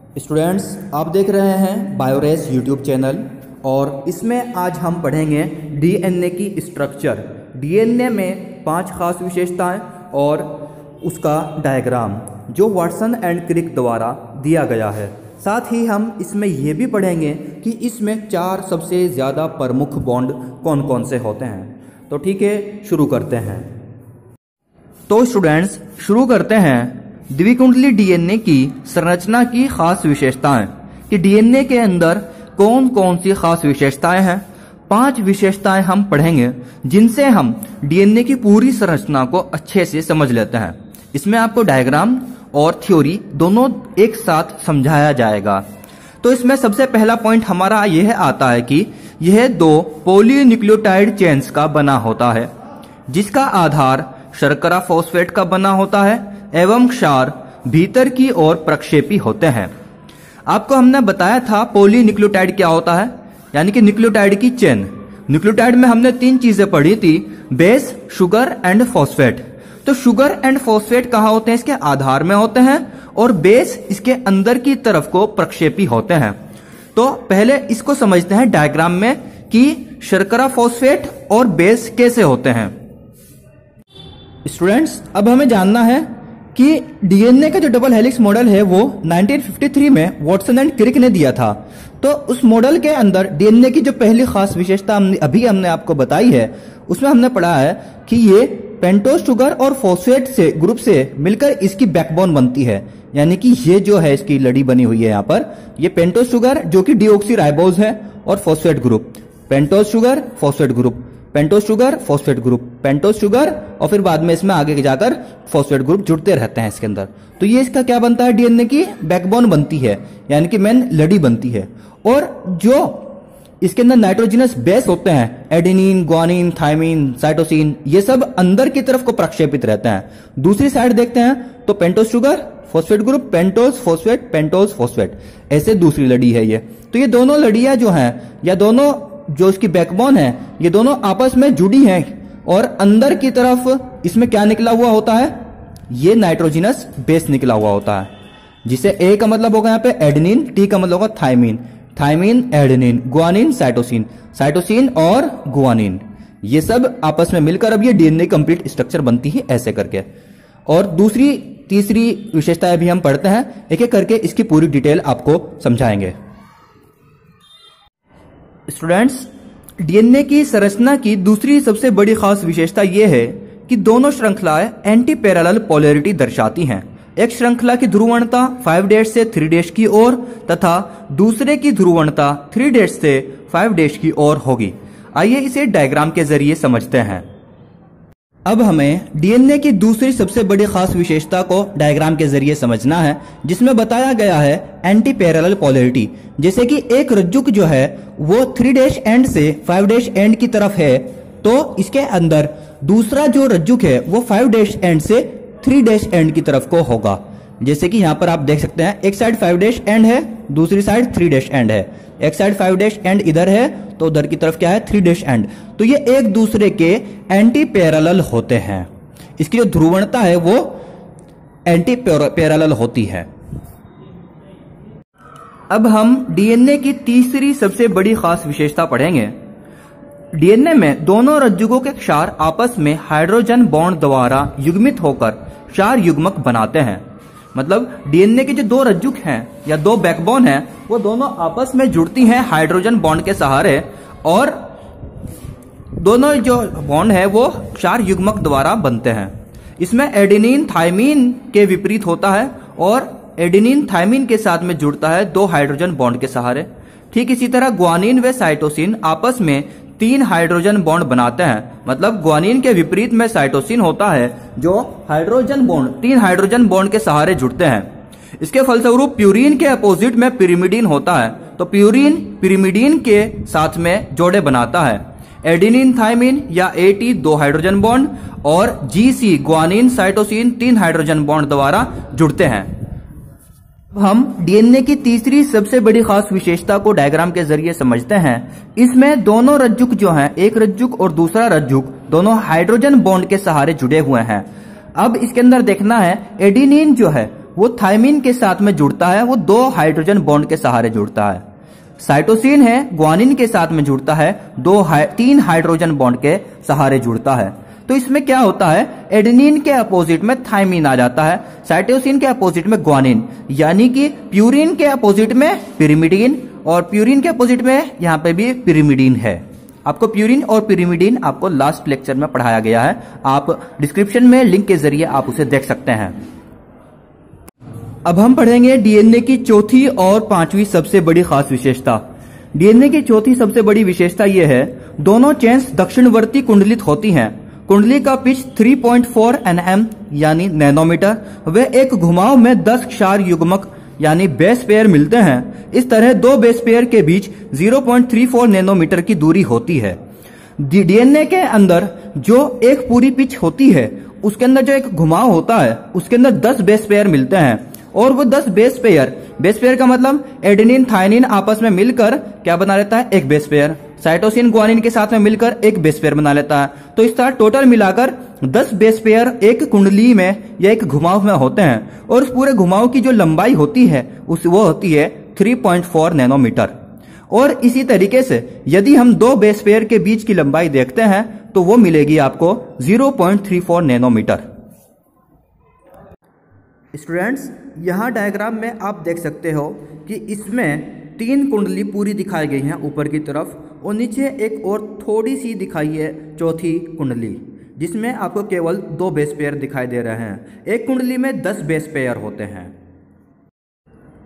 Students, आप देख रहे हैं बायोरेस यूट्यूब चैनल और इसमें आज हम पढ़ेंगे डीएनए की स्ट्रक्चर। डीएनए में 5 खास विशेषताएं और उसका डायग्राम जो वाटसन एंड क्रिक द्वारा दिया गया है। साथ ही हम इसमें यह भी पढ़ेंगे कि इसमें 4 सबसे ज़्यादा प्रमुख बॉन्ड कौन कौन से होते हैं। तो ठीक है, शुरू करते हैं। तो स्टूडेंट्स, शुरू करते हैं द्विकुंडली डीएनए की संरचना की खास विशेषताएं कि डीएनए के अंदर कौन कौन सी खास विशेषताएं हैं। 5 विशेषताएं हम पढ़ेंगे जिनसे हम डीएनए की पूरी संरचना को अच्छे से समझ लेते हैं। इसमें आपको डायग्राम और थ्योरी दोनों एक साथ समझाया जाएगा। तो इसमें सबसे पहला पॉइंट हमारा यह आता है कि यह 2 पॉलीन्यूक्लियोटाइड चेन्स का बना होता है, जिसका आधार शर्करा फॉस्फेट का बना होता है एवं क्षार भीतर की ओर प्रक्षेपी होते हैं। आपको हमने बताया था पॉलीन्यूक्लियोटाइड क्या होता है, यानी कि न्यूक्लियोटाइड की चेन। न्यूक्लियोटाइड में हमने 3 चीजें पढ़ी थी, बेस, शुगर एंड फॉस्फेट। तो शुगर एंड फॉस्फेट कहाँ होते हैं? इसके आधार में होते हैं और बेस इसके अंदर की तरफ को प्रक्षेपी होते हैं। तो पहले इसको समझते हैं डायग्राम में कि शर्करा फॉस्फेट और बेस कैसे होते हैं। स्टूडेंट्स, अब हमें जानना है कि डीएनए का जो डबल हेलिक्स मॉडल है वो 1953 में वाटसन एंड क्रिक ने दिया था। तो उस मॉडल के अंदर डीएनए की जो पहली खास विशेषता हमने आपको बताई है, उसमें हमने पढ़ा है कि ये पेंटोज शुगर और फॉस्फेट से ग्रुप से मिलकर इसकी बैकबोन बनती है। यानी कि ये जो है इसकी लड़ी बनी हुई है यहाँ पर, ये पेंटोज शुगर जो कि डीऑक्सीराइबोज है और phosphate group, pentose sugar phosphate group, pentose sugar phosphate group, pentose sugar और फिर बाद में इसमें आगे जाकर फॉस्फेट ग्रुप जुड़ते रहते हैं इसके अंदर। तो ये इसका क्या बनता है? डीएनए की बैकबोन बनती है, यानी कि मेन लड़ी बनती है। और जो इसके अंदर नाइट्रोजनस बेस होते हैं, एडेनिन, ग्वानिन, थायमिन, साइटोसिन, ये सब अंदर की तरफ को प्रक्षेपित रहते हैं। दूसरी साइड देखते हैं तो pentose sugar phosphate group, pentose phosphate, pentose phosphate, ऐसे दूसरी लड़ी है ये। तो ये दोनों लड़ियां जो हैं, या दोनों जो इसकी बैकबोन है, ये दोनों आपस में जुड़ी हैं और अंदर की तरफ इसमें क्या निकला हुआ होता है? ये नाइट्रोजनस बेस निकला हुआ होता है, जिसे ए का मतलब होगा यहाँ पे एडेनिन, टी का मतलब होगा thymine, thymine adenine, guanine cytosine, cytosine और ग्वानिन, ये सब आपस में मिलकर अब ये डीएनए कंप्लीट स्ट्रक्चर बनती है ऐसे करके। और दूसरी तीसरी विशेषताएं भी हम पढ़ते हैं, एक एक करके इसकी पूरी डिटेल आपको समझाएंगे। स्टूडेंट्स, डीएनए की संरचना की दूसरी सबसे बड़ी खास विशेषता यह है कि दोनों श्रृंखलाएं एंटी पैरेलल पोलैरिटी दर्शाती हैं। एक श्रृंखला की ध्रुवणता 5' से 3' की ओर तथा दूसरे की ध्रुवणता 3' से 5' की ओर होगी। आइए इसे डायग्राम के जरिए समझते हैं। अब हमें डीएनए की दूसरी सबसे बड़ी खास विशेषता को डायग्राम के जरिए समझना है, जिसमें बताया गया है एंटी पैरेलल पोलैरिटी। जैसे कि एक रज्जुक जो है वो 3' एंड से 5' एंड की तरफ है, तो इसके अंदर दूसरा जो रज्जुक है वो 5' एंड से 3' एंड की तरफ को होगा। जैसे कि यहाँ पर आप देख सकते हैं, एक साइड 5' एंड है, दूसरी साइड 3' एंड है। एक साइड 5' एंड इधर है तो उधर की तरफ क्या है? 3' एंड। तो ये एक दूसरे के एंटी पैरेलल होते हैं। इसकी जो ध्रुवणता है वो एंटी पैरेलल होती है। अब हम डीएनए की तीसरी सबसे बड़ी खास विशेषता पढ़ेंगे। डीएनए में दोनों रज्जुकों के क्षार आपस में हाइड्रोजन बॉन्ड द्वारा युग्मित होकर क्षार युग्मक बनाते हैं। मतलब डीएनए के जो 2 रज्जुक हैं या 2 बैकबोन हैं, वो दोनों आपस में जुड़ती हैं हाइड्रोजन बॉन्ड के सहारे, और दोनों जो बॉन्ड है वो क्षार युग्मक द्वारा बनते हैं। इसमें एडेनिन थायमिन के विपरीत होता है और एडेनिन थायमिन के साथ में जुड़ता है 2 हाइड्रोजन बॉन्ड के सहारे। ठीक इसी तरह ग्वानिन व साइटोसिन आपस में 3 हाइड्रोजन बॉन्ड बनाते हैं। मतलब ग्वानिन के विपरीत में साइटोसिन होता है जो हाइड्रोजन बॉन्ड 3 हाइड्रोजन बॉन्ड के सहारे जुड़ते हैं। इसके फलस्वरूप प्यूरिन के अपोजिट में पिरिमिडीन होता है, तो प्यूरिन पिरिमिडीन के साथ में जोड़े बनाता है। एडेनिन थायमिन या एटी 2 हाइड्रोजन बॉन्ड और GC guanine cytosine 3 hydrogen bond द्वारा जुड़ते हैं। हम डीएनए की तीसरी सबसे बड़ी खास विशेषता को डायग्राम के जरिए समझते हैं। इसमें दोनों रज्जुक जो हैं, एक रज्जुक और दूसरा रज्जुक, दोनों हाइड्रोजन बॉन्ड के सहारे जुड़े हुए हैं। अब इसके अंदर देखना है एडेनिन जो है वो थायमिन के साथ में जुड़ता है, वो 2 हाइड्रोजन बॉन्ड के सहारे जुड़ता है। साइटोसिन है ग्वानिन के साथ में जुड़ता है, 3 हाइड्रोजन बॉन्ड के सहारे जुड़ता है। तो इसमें क्या होता है, एडेनिन के अपोजिट में थायमिन आ जाता है, साइटोसिन के अपोजिट में ग्वानिन, यानी कि प्यूरिन के अपोजिट में पिरिमिडीन, और प्यूरिन के अपोजिट में यहाँ पे भी पिरिमिडीन है। आपको प्यूरिन और पिरिमिडीन आपको लास्ट लेक्चर में पढ़ाया गया है, आप डिस्क्रिप्शन में लिंक के जरिए आप उसे देख सकते हैं। अब हम पढ़ेंगे डीएनए की चौथी और 5वीं सबसे बड़ी खास विशेषता। डीएनए की चौथी सबसे बड़ी विशेषता यह है, दोनों चेन्स दक्षिणवर्ती कुंडलित होती हैं। कुंडली का पिच 3.4 nm यानी नैनोमीटर, वे एक घुमाव में 10 क्षार युग्मक यानी बेस पेयर मिलते हैं। इस तरह 2 बेस पेयर के बीच 0.34 नैनोमीटर की दूरी होती है। डीएनए के अंदर जो एक पूरी पिच होती है, उसके अंदर जो एक घुमाव होता है, उसके अंदर 10 बेस पेयर मिलते हैं, और वो 10 बेस पेयर का मतलब एडेनिन थायनिन आपस में मिलकर क्या बना लेता है, एक बेस पेयर। साइटोसिन ग्वानिन के साथ में मिलकर एक बेस पेयर बना लेता है। तो इस तरह टोटल मिलाकर 10 बेस पेयर एक कुंडली में या एक घुमाव में होते हैं, और उस पूरे घुमाव की जो लंबाई होती है वो होती है 3.4 नैनोमीटर। और इसी तरीके से यदि हम 2 बेस पेयर के बीच की लंबाई देखते हैं तो वो मिलेगी आपको 0.34 नैनोमीटर। स्टूडेंट्स, यहाँ डायग्राम में आप देख सकते हो कि इसमें 3 कुंडली पूरी दिखाई गई हैं ऊपर की तरफ, और नीचे एक और थोड़ी सी दिखाई है चौथी कुंडली, जिसमें आपको केवल 2 बेस पेयर दिखाई दे रहे हैं। एक कुंडली में 10 बेस पेयर होते हैं।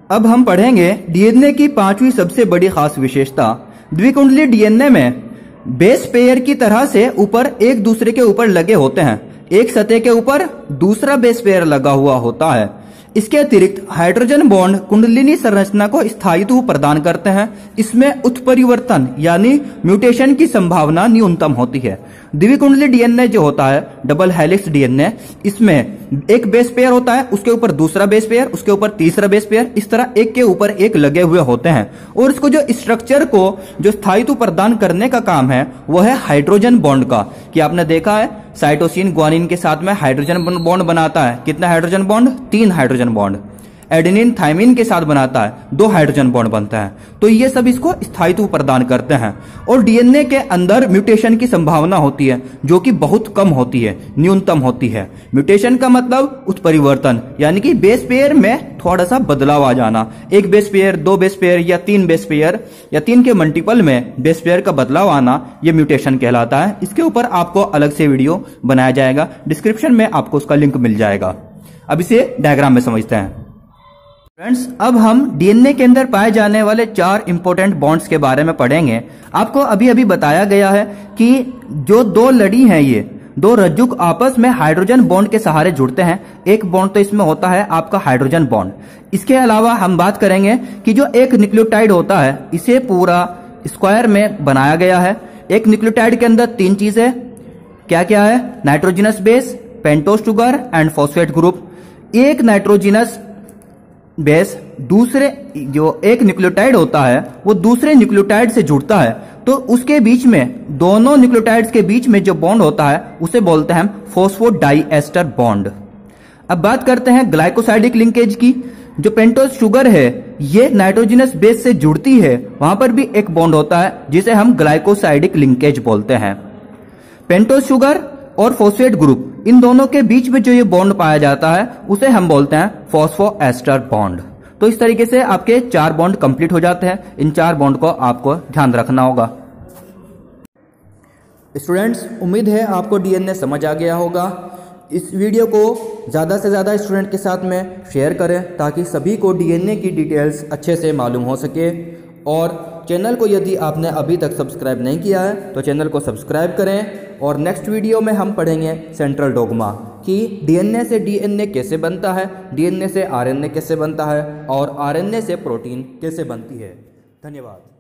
अब हम पढ़ेंगे डीएनए की 5वीं सबसे बड़ी खास विशेषता। द्विकुंडली डीएनए में बेस पेयर की तरह से ऊपर एक दूसरे के ऊपर लगे होते हैं, एक सतह के ऊपर दूसरा बेस पेयर लगा हुआ होता है। इसके अतिरिक्त हाइड्रोजन बॉन्ड कुंडलिनी संरचना को स्थायित्व प्रदान करते हैं। इसमें उत्परिवर्तन यानी म्यूटेशन की संभावना न्यूनतम होती है। द्विकुंडली डीएनए जो होता है, डबल हेलिक्स डीएनए, इसमें एक बेस पेयर होता है, उसके ऊपर दूसरा बेस पेयर, उसके ऊपर तीसरा बेस पेयर, इस तरह एक के ऊपर एक लगे हुए होते हैं। और इसको जो स्ट्रक्चर को जो स्थायित्व प्रदान करने का काम है वो है हाइड्रोजन बॉन्ड का। कि आपने देखा है साइटोसिन ग्वानिन के साथ में हाइड्रोजन बॉन्ड बनाता है, कितना hydrogen bond, 3 hydrogen bond. Adenine thymine के साथ बनाता है, 2 हाइड्रोजन बॉन्ड बनता है। तो ये सब इसको स्थायित्व प्रदान करते हैं। और डीएनए के अंदर म्यूटेशन की संभावना होती है, जो कि बहुत कम होती है, न्यूनतम होती है। म्यूटेशन का मतलब उत्परिवर्तन, यानी कि बेस पेयर में थोड़ा सा बदलाव आ जाना। एक बेस पेयर, 2 बेस पेयर या 3 बेस पेयर या 3 के मल्टीपल में बेस पेयर का बदलाव आना, यह म्यूटेशन कहलाता है। इसके ऊपर आपको अलग से वीडियो बनाया जाएगा, डिस्क्रिप्शन में आपको उसका लिंक मिल जाएगा। अब इसे डायग्राम में समझते हैं। फ्रेंड्स, अब हम डीएनए के अंदर पाए जाने वाले 4 इंपॉर्टेंट बॉन्ड्स के बारे में पढ़ेंगे। आपको अभी अभी बताया गया है कि जो 2 लड़ी हैं, ये 2 रज्जुक आपस में हाइड्रोजन बॉन्ड के सहारे जुड़ते हैं। एक बॉन्ड तो इसमें होता है आपका हाइड्रोजन बॉन्ड। इसके अलावा हम बात करेंगे कि जो एक न्यूक्लियोटाइड होता है, इसे पूरा स्क्वायर में बनाया गया है। एक न्यूक्लियोटाइड के अंदर 3 चीजें क्या क्या है, nitrogenous base, pentose sugar and phosphate group. एक नाइट्रोजिनस बेस दूसरे, जो एक न्यूक्लियोटाइड होता है वो दूसरे न्यूक्लियोटाइड से जुड़ता है, तो उसके बीच में, दोनों न्यूक्लियोटाइड्स के बीच में जो बॉन्ड होता है उसे बोलते हैं फॉस्फोडाइएस्टर बॉन्ड। अब बात करते हैं ग्लाइकोसाइडिक लिंकेज की। जो पेंटोस शुगर है ये नाइट्रोजिनस बेस से जुड़ती है, वहां पर भी एक बॉन्ड होता है जिसे हम ग्लाइकोसाइडिक लिंकेज बोलते हैं। पेंटोस शुगर और फॉस्फेट ग्रुप, इन दोनों के बीच में जो ये बॉन्ड पाया जाता है उसे हम बोलते हैं फॉस्फोएस्टर बॉन्ड। तो इस तरीके से आपके 4 बॉन्ड कंप्लीट हो जाते हैं। इन 4 बॉन्ड को आपको ध्यान रखना होगा। स्टूडेंट्स, उम्मीद है आपको डीएनए समझ आ गया होगा। इस वीडियो को ज़्यादा से ज़्यादा स्टूडेंट के साथ में शेयर करें ताकि सभी को डीएनए की डिटेल्स अच्छे से मालूम हो सके। और चैनल को यदि आपने अभी तक सब्सक्राइब नहीं किया है तो चैनल को सब्सक्राइब करें। और नेक्स्ट वीडियो में हम पढ़ेंगे सेंट्रल डोग्मा कि डीएनए से डीएनए कैसे बनता है, डीएनए से आरएनए कैसे बनता है और आरएनए से प्रोटीन कैसे बनती है। धन्यवाद।